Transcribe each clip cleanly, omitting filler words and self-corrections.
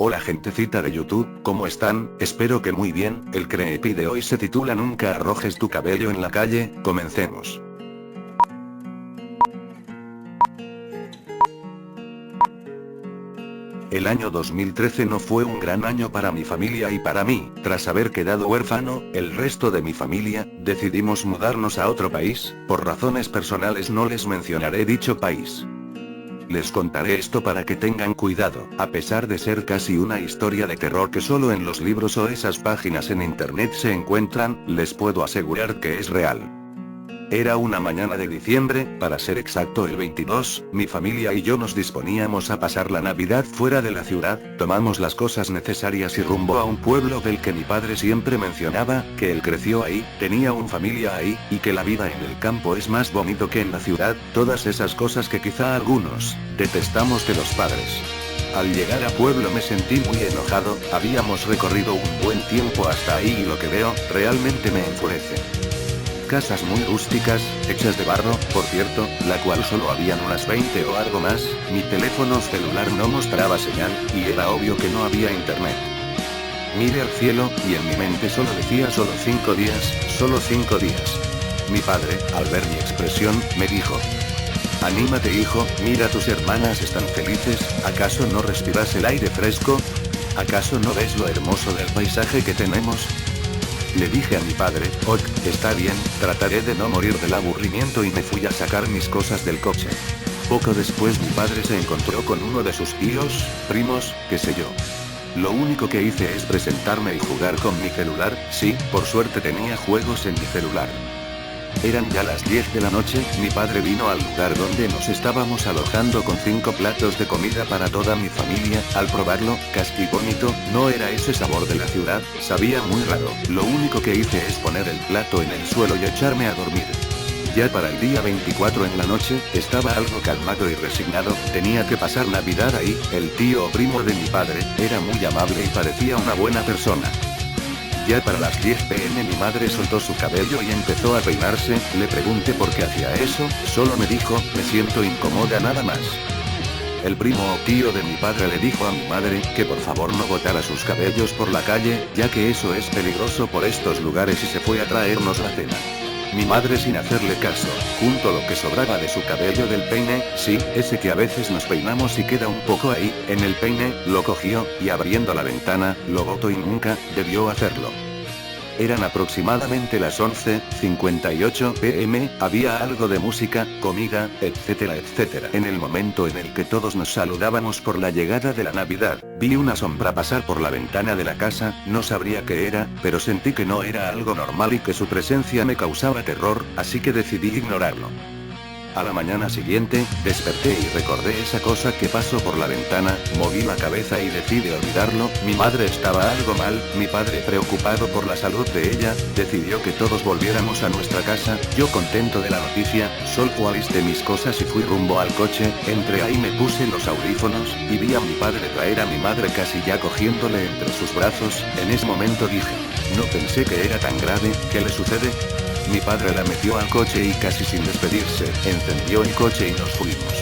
Hola gentecita de YouTube, ¿cómo están? Espero que muy bien. El creepy de hoy se titula Nunca arrojes tu cabello en la calle. Comencemos. El año 2013 no fue un gran año para mi familia y para mí. Tras haber quedado huérfano, el resto de mi familia, decidimos mudarnos a otro país. Por razones personales no les mencionaré dicho país. Les contaré esto para que tengan cuidado, a pesar de ser casi una historia de terror que solo en los libros o esas páginas en internet se encuentran, les puedo asegurar que es real. Era una mañana de diciembre, para ser exacto el 22, mi familia y yo nos disponíamos a pasar la Navidad fuera de la ciudad, tomamos las cosas necesarias y rumbo a un pueblo del que mi padre siempre mencionaba, que él creció ahí, tenía una familia ahí, y que la vida en el campo es más bonito que en la ciudad, todas esas cosas que quizá algunos detestamos de los padres. Al llegar a pueblo me sentí muy enojado, habíamos recorrido un buen tiempo hasta ahí y lo que veo, realmente me enfurece. Casas muy rústicas, hechas de barro, por cierto, la cual solo habían unas 20 o algo más, mi teléfono celular no mostraba señal, y era obvio que no había internet. Miré al cielo, y en mi mente solo decía solo 5 días, solo 5 días. Mi padre, al ver mi expresión, me dijo: anímate hijo, mira tus hermanas están felices, ¿acaso no respiras el aire fresco? ¿Acaso no ves lo hermoso del paisaje que tenemos? Le dije a mi padre, ok, está bien, trataré de no morir del aburrimiento y me fui a sacar mis cosas del coche. Poco después mi padre se encontró con uno de sus tíos, primos, qué sé yo. Lo único que hice es presentarme y jugar con mi celular, sí, por suerte tenía juegos en mi celular. Eran ya las 10 de la noche, mi padre vino al lugar donde nos estábamos alojando con 5 platos de comida para toda mi familia, al probarlo, casi bonito, no era ese sabor de la ciudad, sabía muy raro, lo único que hice es poner el plato en el suelo y echarme a dormir. Ya para el día 24 en la noche, estaba algo calmado y resignado, tenía que pasar Navidad ahí, el tío o primo de mi padre, era muy amable y parecía una buena persona. Ya para las 10 p.m. mi madre soltó su cabello y empezó a peinarse, le pregunté por qué hacía eso, solo me dijo, me siento incómoda nada más. El primo o tío de mi padre le dijo a mi madre, que por favor no botara sus cabellos por la calle, ya que eso es peligroso por estos lugares y se fue a traernos la cena. Mi madre sin hacerle caso, junto lo que sobraba de su cabello del peine, sí, ese que a veces nos peinamos y queda un poco ahí, en el peine, lo cogió, y abriendo la ventana, lo botó y nunca, debió hacerlo. Eran aproximadamente las 11:58 p.m, había algo de música, comida, etcétera etcétera. En el momento en el que todos nos saludábamos por la llegada de la Navidad, vi una sombra pasar por la ventana de la casa, no sabría qué era, pero sentí que no era algo normal y que su presencia me causaba terror, así que decidí ignorarlo. A la mañana siguiente, desperté y recordé esa cosa que pasó por la ventana, moví la cabeza y decidí olvidarlo, mi madre estaba algo mal, mi padre preocupado por la salud de ella, decidió que todos volviéramos a nuestra casa, yo contento de la noticia, solo alisté mis cosas y fui rumbo al coche, entré ahí me puse los audífonos, y vi a mi padre traer a mi madre casi ya cogiéndole entre sus brazos, en ese momento dije, no pensé que era tan grave, ¿qué le sucede? Mi padre la metió al coche y casi sin despedirse, encendió el coche y nos fuimos.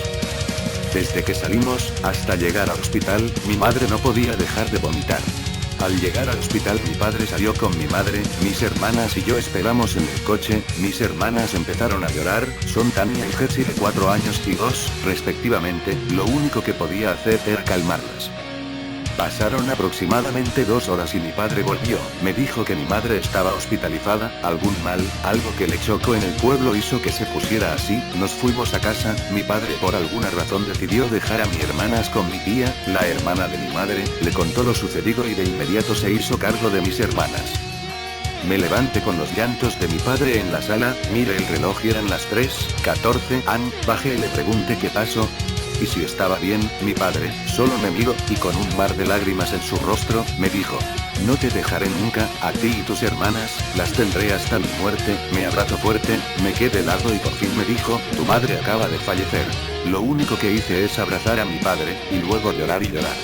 Desde que salimos, hasta llegar al hospital, mi madre no podía dejar de vomitar. Al llegar al hospital mi padre salió con mi madre, mis hermanas y yo esperamos en el coche, mis hermanas empezaron a llorar, son Tania y Jessie de 4 años y 2, respectivamente, lo único que podía hacer era calmarlas. Pasaron aproximadamente 2 horas y mi padre volvió, me dijo que mi madre estaba hospitalizada, algún mal, algo que le chocó en el pueblo hizo que se pusiera así, nos fuimos a casa, mi padre por alguna razón decidió dejar a mis hermanas con mi tía, la hermana de mi madre, le contó lo sucedido y de inmediato se hizo cargo de mis hermanas. Me levanté con los llantos de mi padre en la sala, miré el reloj y eran las 3:14 am, bajé y le pregunté qué pasó. Y si estaba bien, mi padre, solo me miró, y con un mar de lágrimas en su rostro, me dijo, no te dejaré nunca, a ti y tus hermanas, las tendré hasta mi muerte, me abrazó fuerte, me quedé helado y por fin me dijo, tu madre acaba de fallecer. Lo único que hice es abrazar a mi padre, y luego llorar y llorar.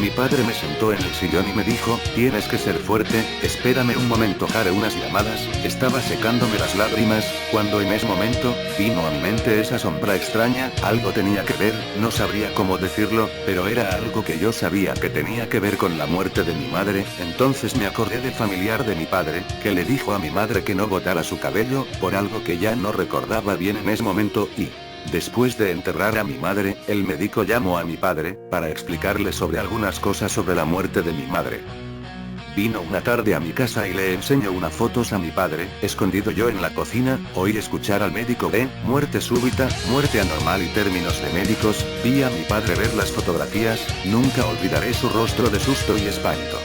Mi padre me sentó en el sillón y me dijo, tienes que ser fuerte, espérame un momento, haré unas llamadas. Estaba secándome las lágrimas, cuando en ese momento, vino a mi mente esa sombra extraña, algo tenía que ver, no sabría cómo decirlo, pero era algo que yo sabía que tenía que ver con la muerte de mi madre. Entonces me acordé del familiar de mi padre, que le dijo a mi madre que no botara su cabello, por algo que ya no recordaba bien en ese momento, y después de enterrar a mi madre, el médico llamó a mi padre, para explicarle sobre algunas cosas sobre la muerte de mi madre. Vino una tarde a mi casa y le enseño unas fotos a mi padre, escondido yo en la cocina, oí escuchar al médico de muerte súbita, muerte anormal y términos de médicos, vi a mi padre ver las fotografías, nunca olvidaré su rostro de susto y espanto.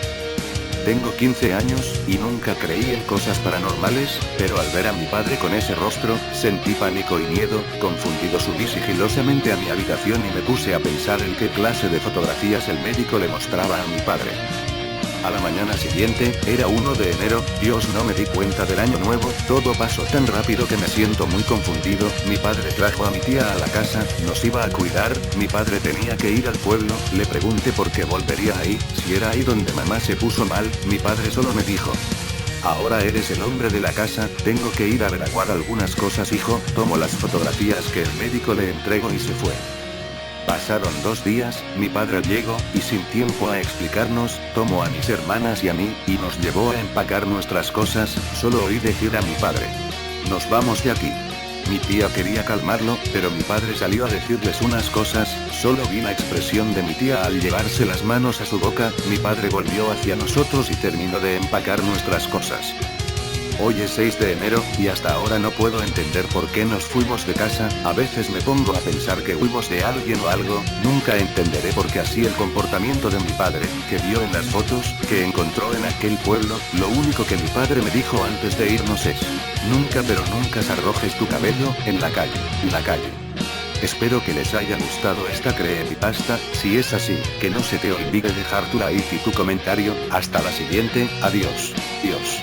Tengo 15 años, y nunca creí en cosas paranormales, pero al ver a mi padre con ese rostro, sentí pánico y miedo, confundido subí sigilosamente a mi habitación y me puse a pensar en qué clase de fotografías el médico le mostraba a mi padre. A la mañana siguiente, era 1 de enero, Dios, no me di cuenta del año nuevo, todo pasó tan rápido que me siento muy confundido. Mi padre trajo a mi tía a la casa, nos iba a cuidar, mi padre tenía que ir al pueblo, le pregunté por qué volvería ahí, si era ahí donde mamá se puso mal, mi padre solo me dijo: ahora eres el hombre de la casa, tengo que ir a averiguar algunas cosas, hijo. Tomó las fotografías que el médico le entregó y se fue. Pasaron 2 días, mi padre llegó, y sin tiempo a explicarnos, tomó a mis hermanas y a mí, y nos llevó a empacar nuestras cosas. Solo oí decir a mi padre: nos vamos de aquí. Mi tía quería calmarlo, pero mi padre salió a decirles unas cosas, solo vi la expresión de mi tía al llevarse las manos a su boca. Mi padre volvió hacia nosotros y terminó de empacar nuestras cosas. Hoy es 6 de enero, y hasta ahora no puedo entender por qué nos fuimos de casa. A veces me pongo a pensar que huimos de alguien o algo, nunca entenderé por qué así el comportamiento de mi padre, que vio en las fotos, que encontró en aquel pueblo. Lo único que mi padre me dijo antes de irnos es: nunca, pero nunca arrojes tu cabello en la calle. Espero que les haya gustado esta creepypasta. Si es así, que no se te olvide dejar tu like y tu comentario. Hasta la siguiente, adiós. Dios.